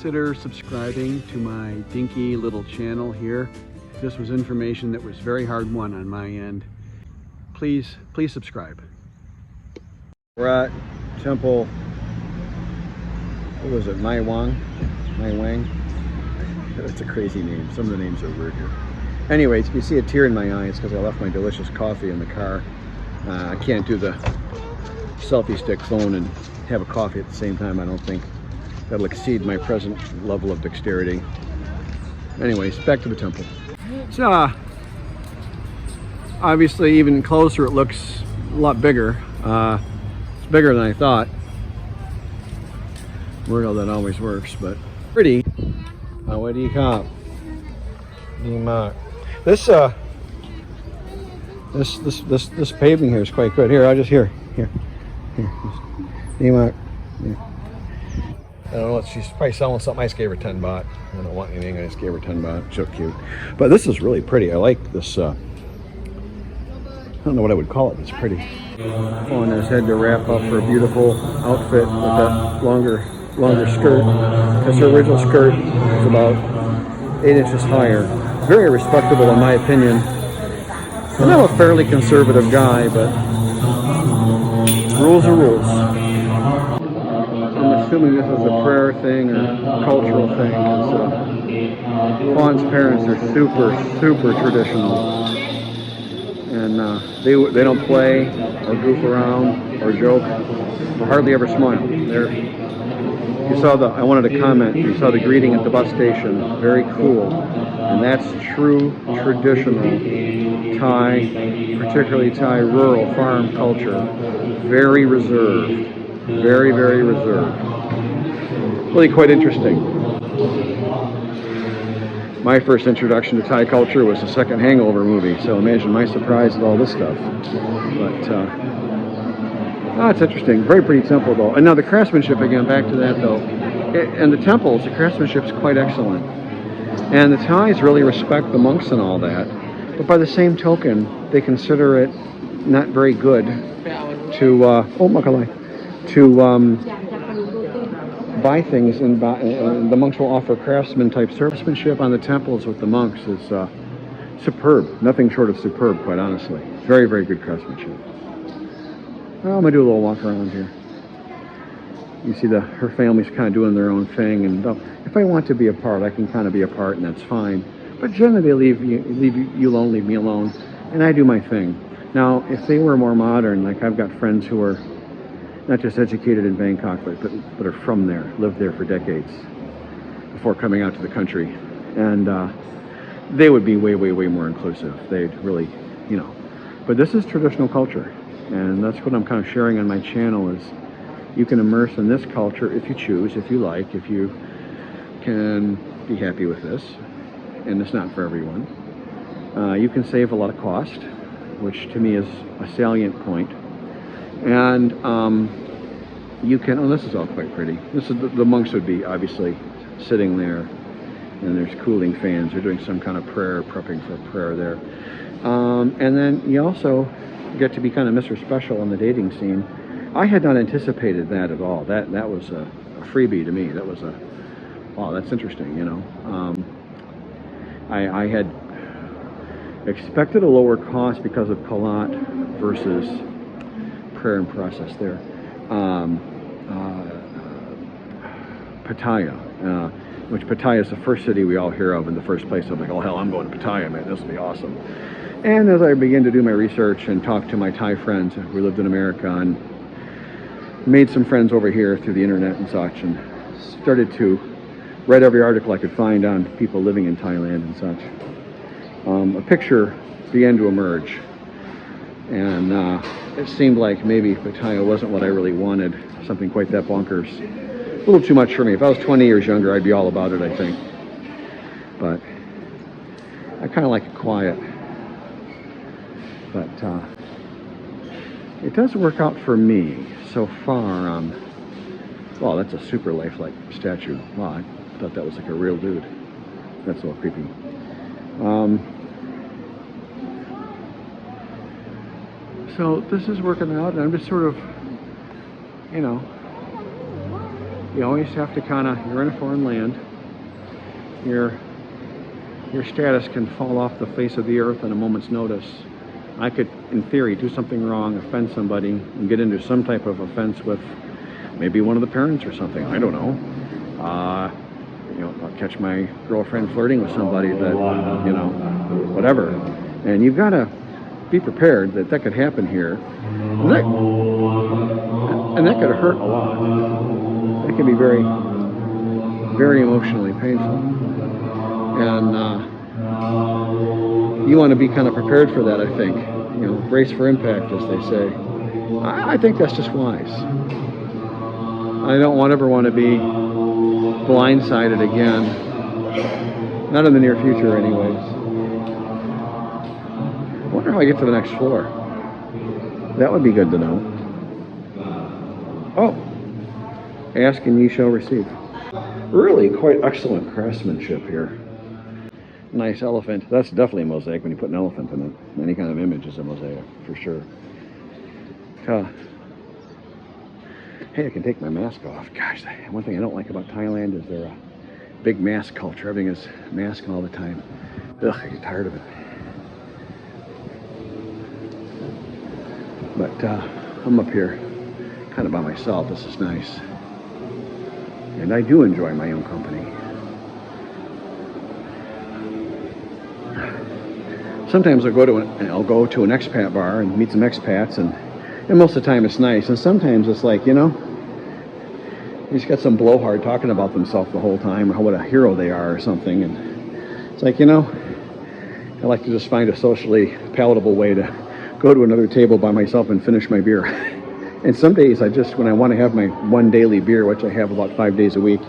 consider subscribing to my dinky little channel here. This was information that was very hard won on my end. Please subscribe. We're at Temple, what was it, Nong Waeng? That's a crazy name. Some of the names are weird here. Anyways, if you see a tear in my eye, it's because I left my delicious coffee in the car. I can't do the selfie stick phone and have a coffee at the same time. I don't think that'll exceed my present level of dexterity. Anyways, back to the temple. So, obviously even closer it looks a lot bigger. It's bigger than I thought. Weird how that always works, but pretty. What do you call this paving here is quite good. Here, I'll just here. Yeah. I don't know, she's probably selling something. I just gave her 10 baht. I don't want anything, I just gave her 10 baht. So cute. But this is really pretty. I like this, I don't know what I would call it, but it's pretty. On his head to wrap up her beautiful outfit with that longer skirt. Because her original skirt is about 8 inches higher. Very respectable in my opinion. And I'm a fairly conservative guy, but rules are rules. I'm assuming this is a prayer thing or cultural thing, because Khon's parents are super traditional, and they don't play or goof around or joke or hardly ever smile. You saw I wanted to comment, you saw the greeting at the bus station, very cool, and that's true traditional Thai, particularly Thai rural farm culture, very reserved. Very reserved. Really quite interesting. My first introduction to Thai culture was the second Hangover movie, so imagine my surprise at all this stuff. But it's interesting. Very pretty temple though. And now the craftsmanship again, back to that though. And the temples, the craftsmanship is quite excellent. And the Thais really respect the monks and all that. But by the same token, they consider it not very good to buy things, and the monks will offer craftsman type servicemanship on the temples with the monks is superb. Nothing short of superb, quite honestly. Very good craftsmanship. Well, I'm gonna do a little walk around here. You see her family's kind of doing their own thing, and if I want to be a part, I can kind of be a part, and that's fine. But generally they leave you alone, leave me alone, and I do my thing. Now, if they were more modern, like I've got friends who are not just educated in Bangkok, but are from there, lived there for decades before coming out to the country. And they would be way more inclusive. They'd really, but this is traditional culture. And that's what I'm kind of sharing on my channel is you can immerse in this culture if you choose, if you like, if you can be happy with this. And it's not for everyone. You can save a lot of cost, which to me is a salient point. And you can, this is all quite pretty. This is the monks would be obviously sitting there, and there's cooling fans. They're doing some kind of prayer, prepping for prayer there. And then you also get to be kind of Mr. Special on the dating scene. I had not anticipated that at all. That was a freebie to me. That was wow, that's interesting, I had expected a lower cost because of Kalat versus prayer and process there. Pattaya, which Pattaya is the first city we all hear of in the first place. I'm like, oh hell, I'm going to Pattaya, man, this will be awesome. And as I began to do my research and talk to my Thai friends who lived in America, and made some friends over here through the internet and such, and started to read every article I could find on people living in Thailand and such, a picture began to emerge. And it seemed like maybe Pattaya wasn't what I really wanted, something quite that bonkers. A little too much for me. If I was 20 years younger, I'd be all about it, I think. But I kind of like it quiet. But it does work out for me so far. Wow, that's a super lifelike statue. Wow, I thought that was like a real dude. That's a little creepy. So this is working out, and I'm just sort of, You always have to kind of, you're in a foreign land. Your status can fall off the face of the earth in a moment's notice. I could, in theory, do something wrong, offend somebody, and get into some type of offense with maybe one of the parents or something. I don't know. I'll catch my girlfriend flirting with somebody that, whatever. And you've got to be prepared that that could happen here. And that could hurt a lot. That can be very, very emotionally painful. And you want to be kind of prepared for that, I think. Brace for impact, as they say. I think that's just wise. I don't ever want to be blindsided again. Not in the near future, anyways. I wonder how I get to the next floor. That would be good to know. Oh, ask and ye shall receive. Really quite excellent craftsmanship here. Nice elephant. That's definitely a mosaic when you put an elephant in it. Any kind of image is a mosaic, for sure. Hey, I can take my mask off. Gosh, one thing I don't like about Thailand is their big mask culture. Everything is mask all the time. Ugh, I get tired of it. But I'm up here kind of by myself. This is nice. And I do enjoy my own company. Sometimes I'll go to an expat bar and meet some expats, and most of the time it's nice. And sometimes it's like, he's got some blowhard talking about themselves the whole time, or what a hero they are or something. And it's like, I like to just find a socially palatable way to go to another table by myself and finish my beer. And some days when I want to have my one daily beer, which I have about 5 days a week,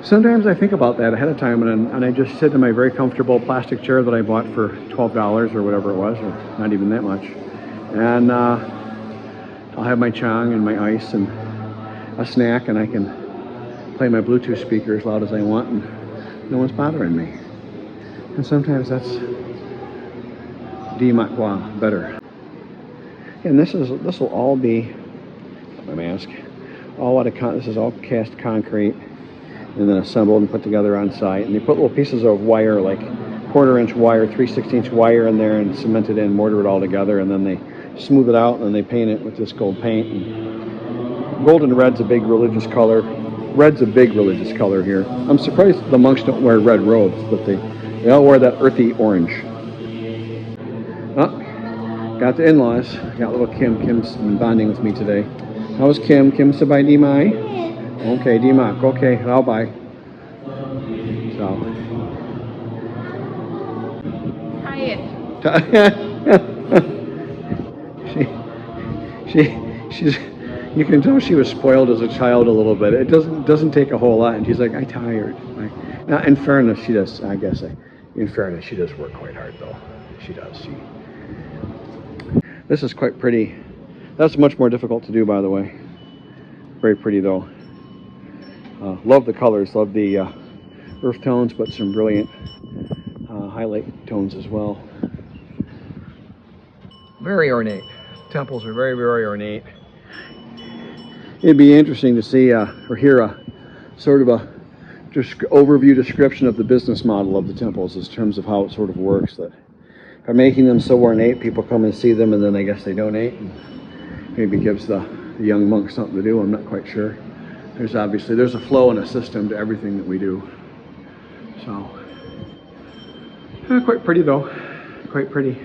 sometimes I think about that ahead of time, and I just sit in my very comfortable plastic chair that I bought for $12 or whatever it was, or not even that much. And I'll have my chang and my ice and a snack, and I can play my Bluetooth speaker as loud as I want, and no one's bothering me. And sometimes that's better. And this will all be my mask. This is all cast concrete, and then assembled and put together on site. And they put little pieces of wire, like 1/4-inch wire, 3/16-inch wire in there, and cement it in, mortar it all together, and then they smooth it out, and then they paint it with this gold paint. And gold and red's a big religious color. Red's a big religious color here. I'm surprised the monks don't wear red robes, but they all wear that earthy orange. Oh, got the in-laws. Got little Kim. Kim's been bonding with me today. How's Kim? Kim sabai di mai? Okay, di mak. Okay, I'll buy. So. Tired. she's. You can tell she was spoiled as a child a little bit. It doesn't take a whole lot, and she's like, I'm tired. Now, in fairness, she does. In fairness, she does work quite hard, though. She does. This is quite pretty. That's much more difficult to do, by the way. Very pretty, though. Love the colors. Love the earth tones, but some brilliant highlight tones as well. Very ornate. Temples are very, very ornate. It'd be interesting to see or hear a sort of a overview description of the business model of the temples in terms of how it sort of works. That by making them so ornate, people come and see them, and then I guess they donate, and maybe gives the young monks something to do. I'm not quite sure. There's a flow and a system to everything that we do. So quite pretty, though. Quite pretty.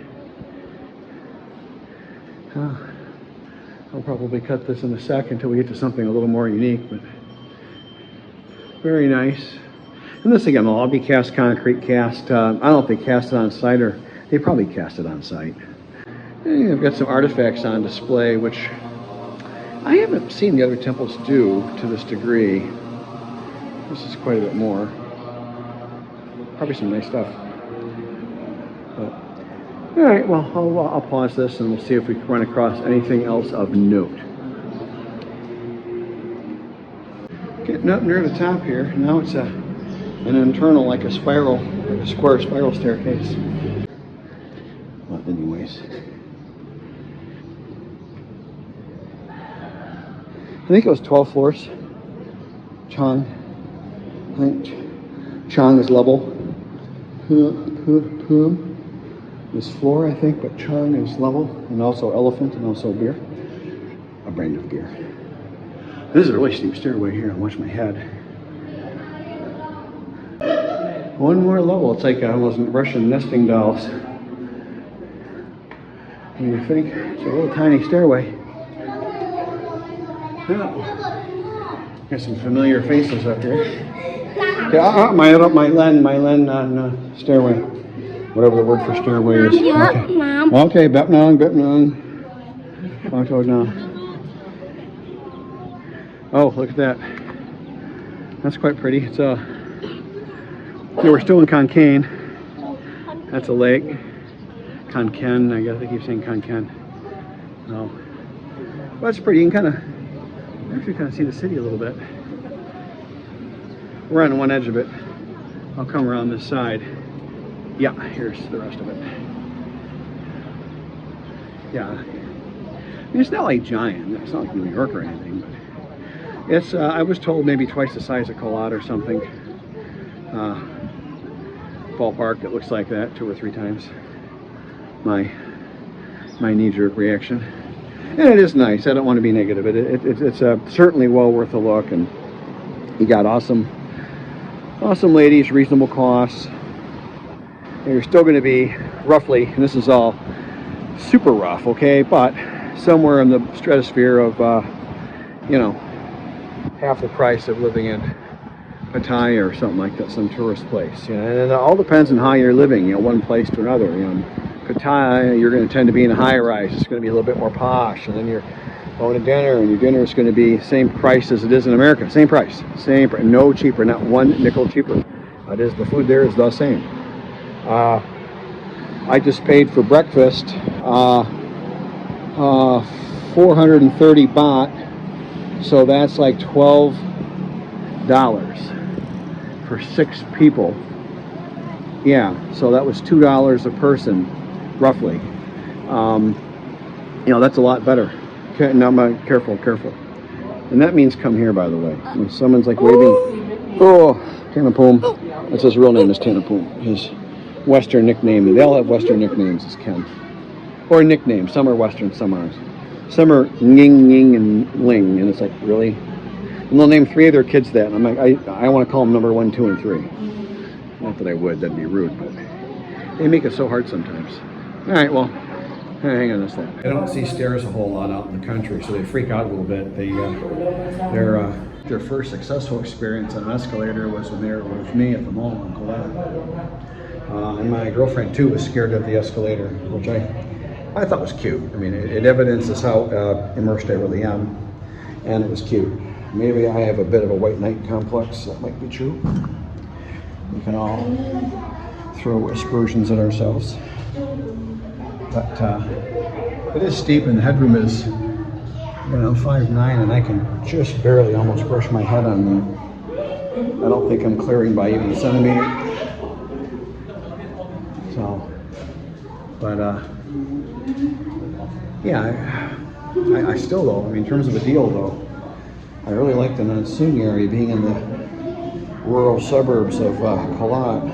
I'll probably cut this in a sec until we get to something a little more unique, but very nice. And this again will all be cast concrete, I don't know if they cast it on site, or they probably cast it on site. And I've got some artifacts on display, which I haven't seen the other temples do to this degree. This is quite a bit more. Probably some nice stuff. But, all right, well, I'll pause this and we'll see if we can run across anything else of note. Getting up near the top here. Now it's an internal, like a spiral, like a square spiral staircase. Well, anyways. I think it was 12 floors. Chang. I think Chang is level. Is floor, I think, but Chang is level, and also elephant, and also beer. A brand of beer. This is a really steep stairway here. I'll watch my head. One more level. It's like almost Russian nesting dolls. And you think it's a little tiny stairway. Yeah. Got some familiar faces up here. Yeah, my len on stairway. Whatever the word for stairway is. Okay, Bep Nong. Oh, look at that. That's quite pretty. It's we're still in Kaen. That's a lake. Kaen. I guess I keep saying Kaen. No. Well, that's pretty. You can actually kind of see the city a little bit. We're on one edge of it. I'll come around this side. Yeah, here's the rest of it. Yeah. I mean, it's not like giant. It's not like New York or anything, but it's, I was told maybe twice the size of Colot or something. Ballpark, it looks like that 2 or 3 times. My knee-jerk reaction. And it is nice. I don't want to be negative. It's certainly well worth a look, and you got awesome ladies, reasonable costs. And you're still going to be roughly, and this is all super rough, okay, but somewhere in the stratosphere of, you know, half the price of living in Pattaya or something like that, some tourist place. You know, and it all depends on how you're living, you know, one place to another. You know, Pattaya, you're going to tend to be in a high rise. It's going to be a little bit more posh, and then you're going to dinner, and your dinner is going to be same price as it is in America. Same price, no cheaper, not 1 nickel cheaper. It is, the food there is the same. I just paid for breakfast 430 baht, so that's like $12 for 6 people. Yeah, so that was $2 a person, roughly. You know, that's a lot better. Okay, now, careful. And that means come here, by the way. When someone's like waving, oh, Tanapum. That's his real name is Tanapum. His Western nickname. They all have Western nicknames as Ken. Or nicknames. Some are Western, some aren't. Some are Ning, and Ling. And it's like, really? And they'll name 3 of their kids that. And I'm like, I want to call them number 1, 2, and 3. Not that I would. That'd be rude. But they make it so hard sometimes. All right, well, hang on a sec. I don't see stairs a whole lot out in the country, so they freak out a little bit. Their first successful experience on an escalator was when they were with me at the mall in Khon. And my girlfriend too was scared of the escalator, which I thought was cute. I mean, it evidences how immersed I really am, and it was cute. Maybe I have a bit of a white knight complex. That might be true. We can all throw aspersions at ourselves. But it is steep, and the headroom is, you know, 5'9", and I can just barely almost brush my head on that. I don't think I'm clearing by even a centimeter. So, but yeah, I still though, I mean, in terms of a deal though, I really like the Nansung area, being in the rural suburbs of Kalat.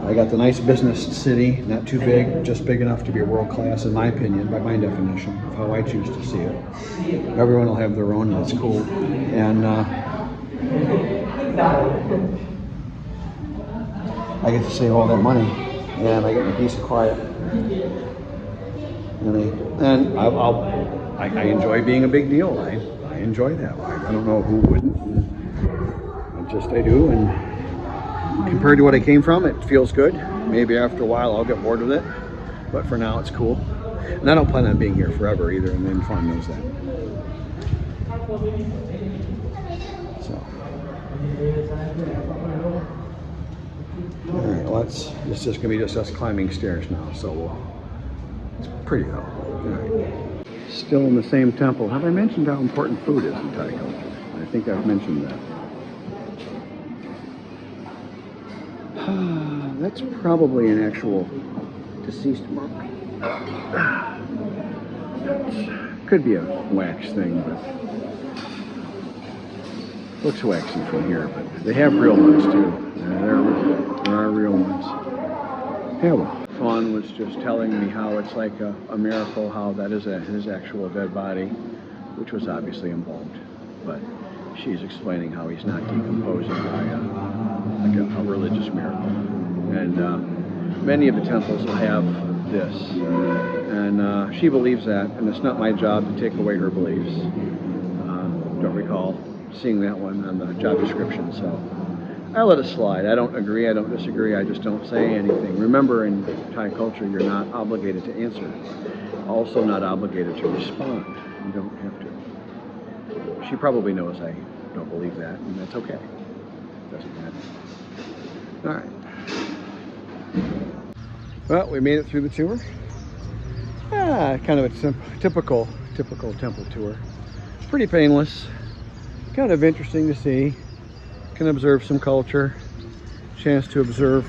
I got the nice business city, not too big, just big enough to be world class in my opinion, by my definition of how I choose to see it. Everyone will have their own, and it's cool. And I get to save all that money, and I get my peace and quiet. And I enjoy being a big deal. I enjoy that. I don't know who wouldn't. I do, and compared to what I came from, it feels good. Maybe after a while I'll get bored with it, but for now it's cool. And I don't plan on being here forever either, and then Khon knows that. So, all right, well, it's just gonna be just us climbing stairs now. So it's pretty though. All right. Still in the same temple. Have I mentioned how important food is in Thai culture? I think I've mentioned that. That's probably an actual deceased monk. Could be a wax thing, but Looks waxy from here, but they have real ones too. There are real ones. Yeah, well. Khon was just telling me how it's like a miracle how that is his actual dead body, which was obviously embalmed. But she's explaining how he's not decomposing by like a religious miracle. And many of the temples will have this. And she believes that, and it's not my job to take away her beliefs. Don't recall seeing that one on the job description, so I let it slide. I don't agree, I don't disagree, I just don't say anything. Remember, in Thai culture, you're not obligated to answer. Also not obligated to respond. You don't have to. She probably knows I don't believe that, and that's okay. Doesn't matter. All right. Well, we made it through the tour. Kind of a typical temple tour. Pretty painless. Kind of interesting to see. Can observe some culture. Chance to observe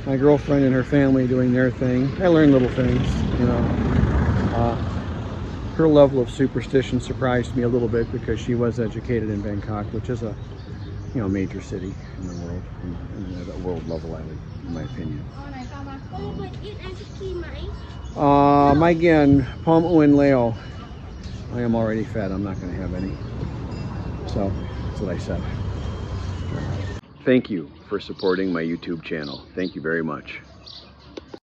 my girlfriend and her family doing their thing. I learned little things, you know. Her level of superstition surprised me a little bit because she was educated in Bangkok, which is a, you know, major city in the world, and at a world level, I would, in my opinion. My again, Pom Uin Leo. I am already fed. I'm not going to have any. So that's what I said. Thank you for supporting my YouTube channel. Thank you very much.